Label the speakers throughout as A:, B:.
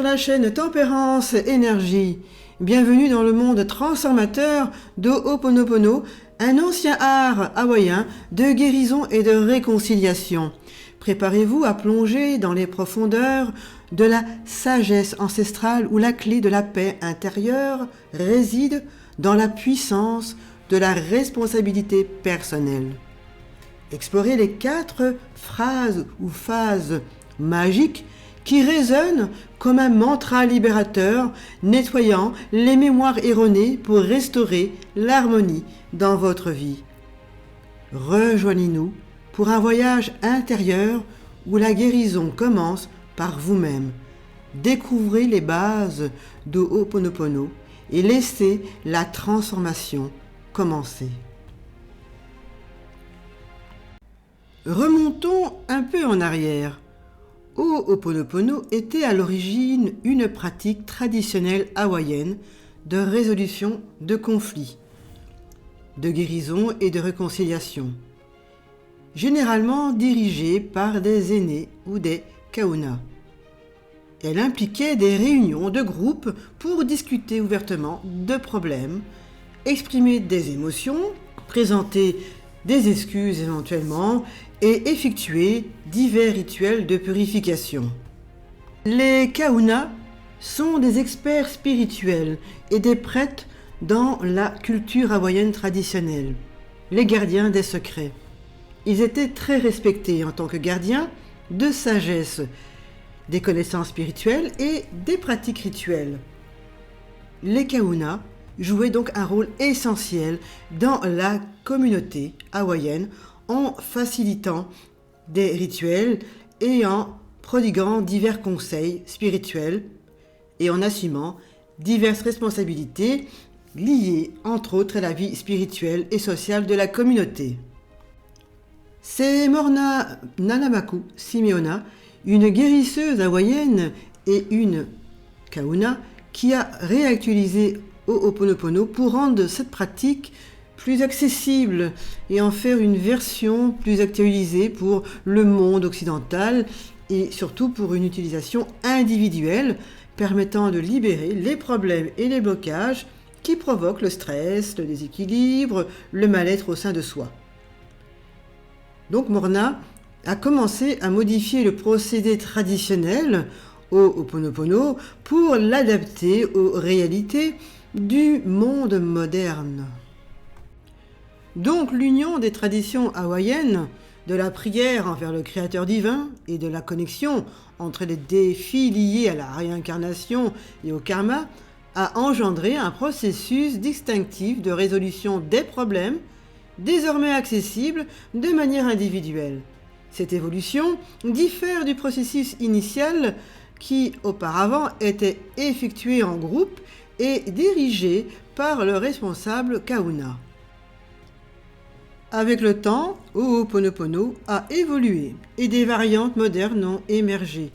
A: la chaîne Tempérance Énergie. Bienvenue dans le monde transformateur d'Ho'oponopono, un ancien art hawaïen de guérison et de réconciliation. Préparez-vous à plonger dans les profondeurs de la sagesse ancestrale où la clé de la paix intérieure réside dans la puissance de la responsabilité personnelle. Explorez les 4 phrases ou phases magiques qui résonnent comme un mantra libérateur, nettoyant les mémoires erronées pour restaurer l'harmonie dans votre vie. Rejoignez-nous pour un voyage intérieur où la guérison commence par vous-même. Découvrez les bases d'Ho'oponopono et laissez la transformation commencer. Remontons un peu en arrière. Ho'oponopono était à l'origine une pratique traditionnelle hawaïenne de résolution de conflits, de guérison et de réconciliation, généralement dirigée par des aînés ou des kahunas. Elle impliquait des réunions de groupe pour discuter ouvertement de problèmes, exprimer des émotions, présenter des excuses éventuellement et effectuer divers rituels de purification. Les kahunas sont des experts spirituels et des prêtres dans la culture hawaïenne traditionnelle, les gardiens des secrets. Ils étaient très respectés en tant que gardiens de sagesse, des connaissances spirituelles et des pratiques rituelles. Les kahunas jouaient donc un rôle essentiel dans la communauté hawaïenne en facilitant des rituels et en prodiguant divers conseils spirituels et en assumant diverses responsabilités liées entre autres à la vie spirituelle et sociale de la communauté. C'est Morna Nalamaku Simeona, une guérisseuse hawaïenne et une kahuna, qui a réactualisé Ho'oponopono pour rendre cette pratique plus accessible et en faire une version plus actualisée pour le monde occidental et surtout pour une utilisation individuelle permettant de libérer les problèmes et les blocages qui provoquent le stress, le déséquilibre, le mal-être au sein de soi. Donc Morna a commencé à modifier le procédé traditionnel Ho'oponopono pour l'adapter aux réalités du monde moderne. Donc l'union des traditions hawaïennes, de la prière envers le Créateur divin et de la connexion entre les défis liés à la réincarnation et au karma a engendré un processus distinctif de résolution des problèmes, désormais accessible de manière individuelle. Cette évolution diffère du processus initial qui auparavant était effectué en groupe et dirigé par le responsable kahuna. Avec le temps, Ho'oponopono a évolué et des variantes modernes ont émergé,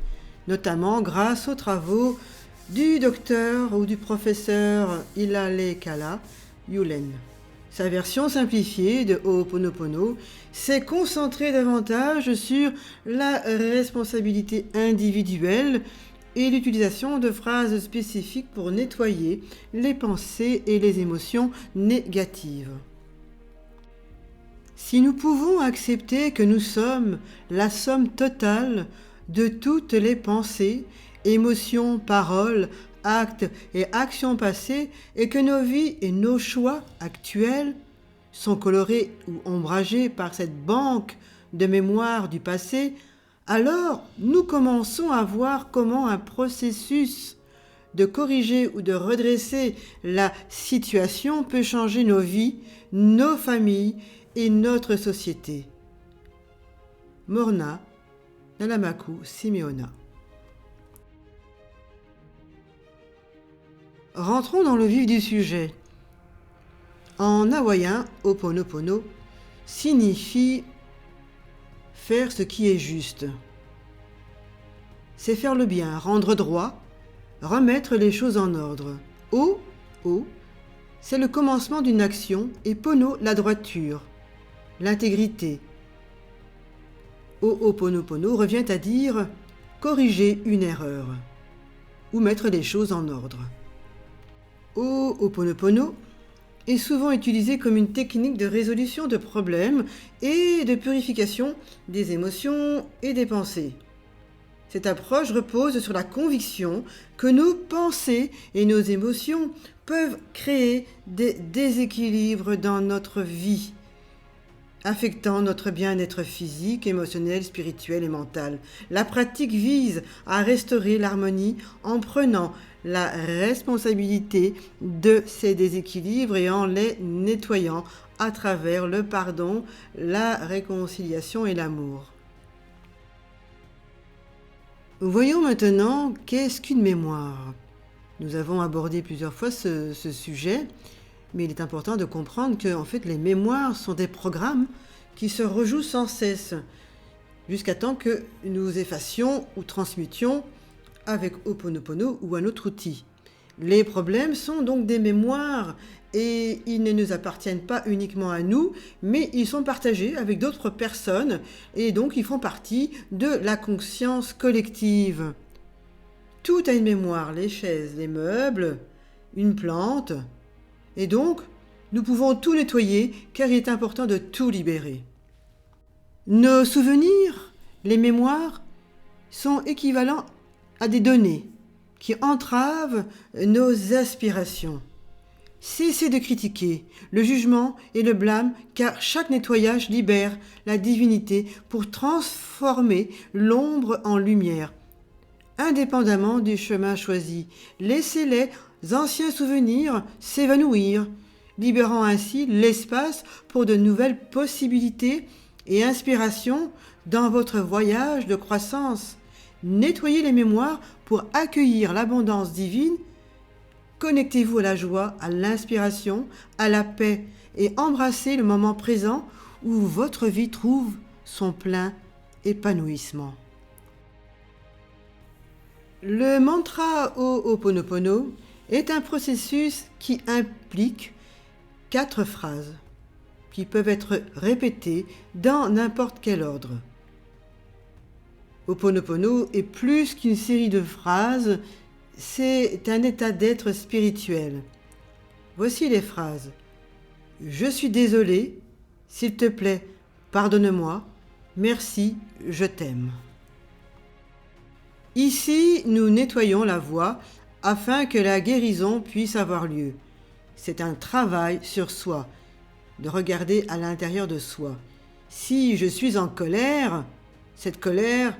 A: notamment grâce aux travaux du docteur ou du professeur Ilalekala Yulen. Sa version simplifiée de Ho'oponopono s'est concentrée davantage sur la responsabilité individuelle et l'utilisation de phrases spécifiques pour nettoyer les pensées et les émotions négatives. Si nous pouvons accepter que nous sommes la somme totale de toutes les pensées, émotions, paroles, actes et actions passées et que nos vies et nos choix actuels sont colorés ou ombragés par cette banque de mémoire du passé, alors nous commençons à voir comment un processus de corriger ou de redresser la situation peut changer nos vies, nos familles et notre société. Morna Nalamaku Simeona. Rentrons dans le vif du sujet. En hawaïen, Ho'oponopono signifie faire ce qui est juste. C'est faire le bien, rendre droit, remettre les choses en ordre. O, c'est le commencement d'une action et pono, la droiture, l'intégrité. Ho'oponopono revient à dire corriger une erreur. ou mettre les choses en ordre. Ho'oponopono est souvent utilisé comme une technique de résolution de problèmes et de purification des émotions et des pensées. Cette approche repose sur la conviction que nos pensées et nos émotions peuvent créer des déséquilibres dans notre vie, affectant notre bien-être physique, émotionnel, spirituel et mental. La pratique vise à restaurer l'harmonie en prenant la responsabilité de ces déséquilibres et en les nettoyant à travers le pardon, la réconciliation et l'amour. Voyons maintenant qu'est-ce qu'une mémoire. Nous avons abordé plusieurs fois ce sujet, mais il est important de comprendre que en fait, les mémoires sont des programmes qui se rejouent sans cesse, jusqu'à temps que nous effacions ou transmutions avec Ho'oponopono ou un autre outil. Les problèmes sont donc des mémoires et ils ne nous appartiennent pas uniquement à nous, mais ils sont partagés avec d'autres personnes et donc ils font partie de la conscience collective. Tout a une mémoire, les chaises, les meubles, une plante. Et donc, nous pouvons tout nettoyer car il est important de tout libérer. Nos souvenirs, les mémoires, sont équivalents à des données qui entravent nos aspirations. Cessez de critiquer le jugement et le blâme car chaque nettoyage libère la divinité pour transformer l'ombre en lumière. Indépendamment du chemin choisi, laissez les anciens souvenirs s'évanouir, libérant ainsi l'espace pour de nouvelles possibilités et inspirations dans votre voyage de croissance. Nettoyez les mémoires pour accueillir l'abondance divine. Connectez-vous à la joie, à l'inspiration, à la paix et embrassez le moment présent où votre vie trouve son plein épanouissement. Le mantra Ho'oponopono est un processus qui implique 4 phrases qui peuvent être répétées dans n'importe quel ordre. Ho'oponopono est plus qu'une série de phrases, c'est un état d'être spirituel. Voici les phrases. Je suis désolé, s'il te plaît, pardonne-moi, merci, je t'aime. Ici, nous nettoyons la voie afin que la guérison puisse avoir lieu. C'est un travail sur soi, de regarder à l'intérieur de soi. Si je suis en colère, cette colère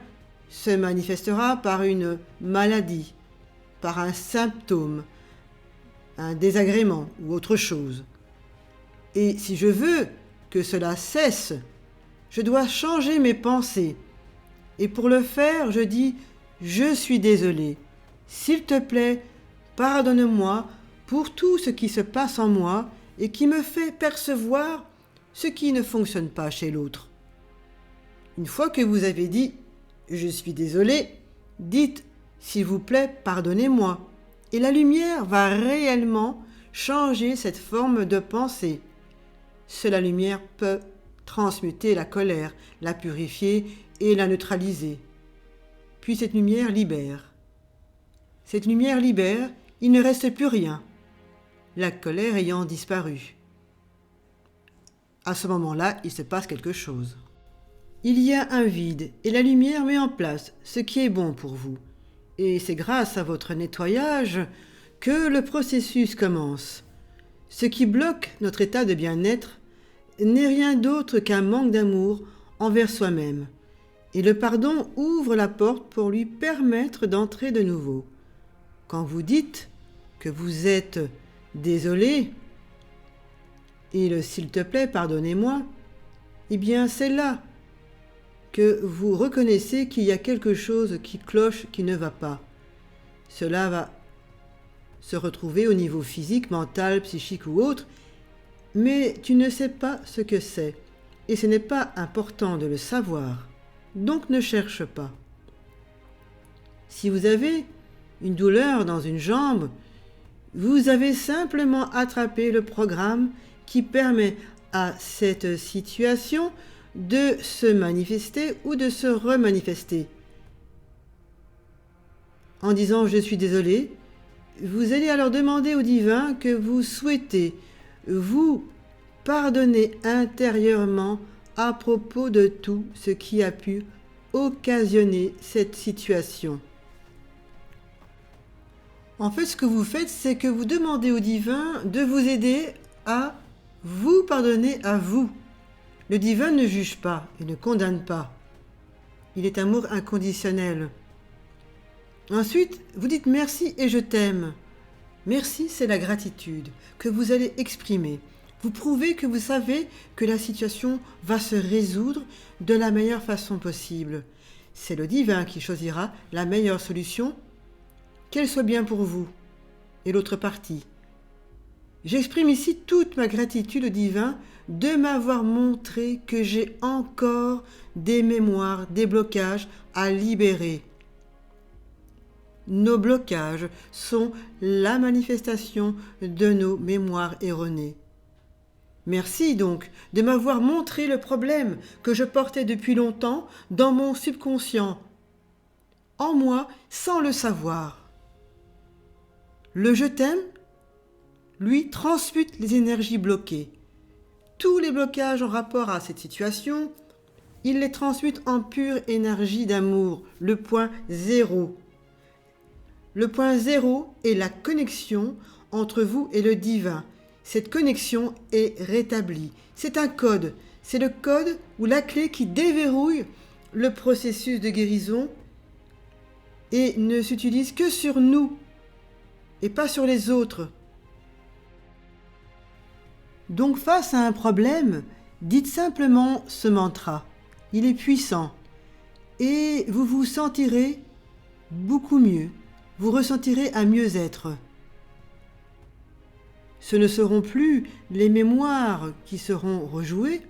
A: se manifestera par une maladie, par un symptôme, un désagrément ou autre chose. Et si je veux que cela cesse, je dois changer mes pensées. Et pour le faire, je dis « Je suis désolé. S'il te plaît, pardonne-moi pour tout ce qui se passe en moi et qui me fait percevoir ce qui ne fonctionne pas chez l'autre. » Une fois que vous avez dit « Je suis désolé », dites « S'il vous plaît, pardonnez-moi » et la lumière va réellement changer cette forme de pensée. Seule la lumière peut transmuter la colère, la purifier et la neutraliser. Puis cette lumière libère. Cette lumière libère, il ne reste plus rien, la colère ayant disparu. À ce moment-là, il se passe quelque chose. Il y a un vide et la lumière met en place ce qui est bon pour vous. Et c'est grâce à votre nettoyage que le processus commence. Ce qui bloque notre état de bien-être n'est rien d'autre qu'un manque d'amour envers soi-même. Et le pardon ouvre la porte pour lui permettre d'entrer de nouveau. Quand vous dites que vous êtes désolé, et le s'il te plaît, pardonnez-moi, eh bien c'est là que vous reconnaissez qu'il y a quelque chose qui cloche, qui ne va pas. Cela va se retrouver au niveau physique, mental, psychique ou autre, mais tu ne sais pas ce que c'est, et ce n'est pas important de le savoir, donc ne cherche pas. Si vous avez une douleur dans une jambe, vous avez simplement attrapé le programme qui permet à cette situation de se manifester ou de se remanifester. en disant « je suis désolé », vous allez alors demander au divin que vous souhaitez vous pardonner intérieurement à propos de tout ce qui a pu occasionner cette situation. En fait, ce que vous faites, c'est que vous demandez au divin de vous aider à vous pardonner à vous. Le divin ne juge pas et ne condamne pas. Il est amour inconditionnel. Ensuite, vous dites merci et je t'aime. Merci, c'est la gratitude que vous allez exprimer. Vous prouvez que vous savez que la situation va se résoudre de la meilleure façon possible. C'est le divin qui choisira la meilleure solution, qu'elle soit bien pour vous et l'autre partie. J'exprime ici toute ma gratitude au divin de m'avoir montré que j'ai encore des mémoires, des blocages à libérer. Nos blocages sont la manifestation de nos mémoires erronées. Merci donc de m'avoir montré le problème que je portais depuis longtemps dans mon subconscient, en moi sans le savoir. Le je t'aime, lui, transmute les énergies bloquées. Tous les blocages en rapport à cette situation, il les transmute en pure énergie d'amour, le point zéro. Le point zéro est la connexion entre vous et le divin. Cette connexion est rétablie. C'est un code. C'est le code ou la clé qui déverrouille le processus de guérison et ne s'utilise que sur nous et pas sur les autres. Donc face à un problème, dites simplement ce mantra. Il est puissant et vous vous sentirez beaucoup mieux. Vous ressentirez un mieux-être. Ce ne seront plus les mémoires qui seront rejouées,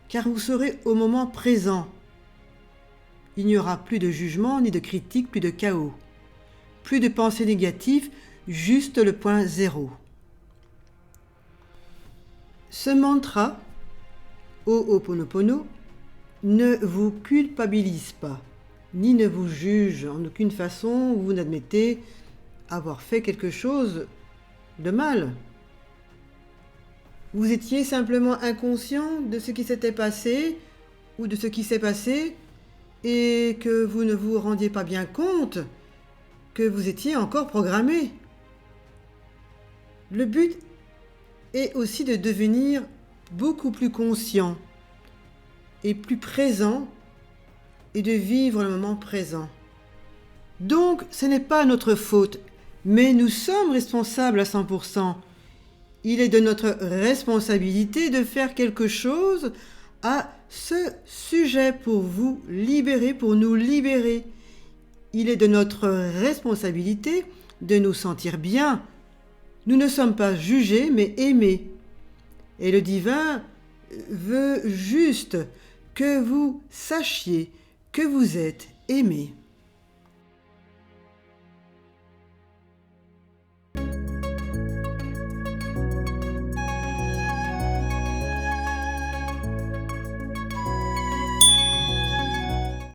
A: car vous serez au moment présent. Il n'y aura plus de jugement, ni de critique, plus de chaos. Plus de pensées négatives, juste le point zéro. Ce mantra, Ho'oponopono, ne vous culpabilise pas, ni ne vous juge en aucune façon où vous n'admettez avoir fait quelque chose de mal. Vous étiez simplement inconscient de ce qui s'était passé ou de ce qui s'est passé et que vous ne vous rendiez pas bien compte que vous étiez encore programmé. Le but est aussi de devenir beaucoup plus conscient et plus présent et de vivre le moment présent. Donc, ce n'est pas notre faute, mais nous sommes responsables à 100%. Il est de notre responsabilité de faire quelque chose à ce sujet pour vous libérer, pour nous libérer. Il est de notre responsabilité de nous sentir bien. Nous ne sommes pas jugés, mais aimés. Et le divin veut juste que vous sachiez que vous êtes aimés.